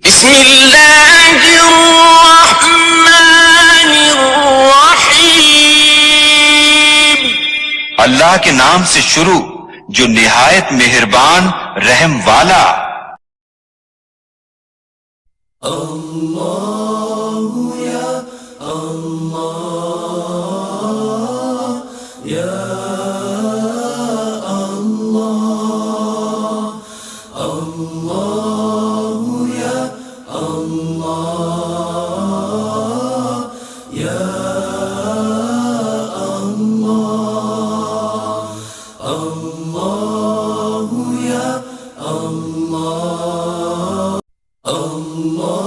बिस्मिल्लाहिर्रहमानिर्रहीम। अल्लाह के नाम से शुरू जो निहायत मेहरबान रहम वाला। अल्लाहु या अल्लाह या अल्लाह, अल्लाहु या अल्लाह या अल्लाह, अल्लाहु या अल्लाह, अल्लाह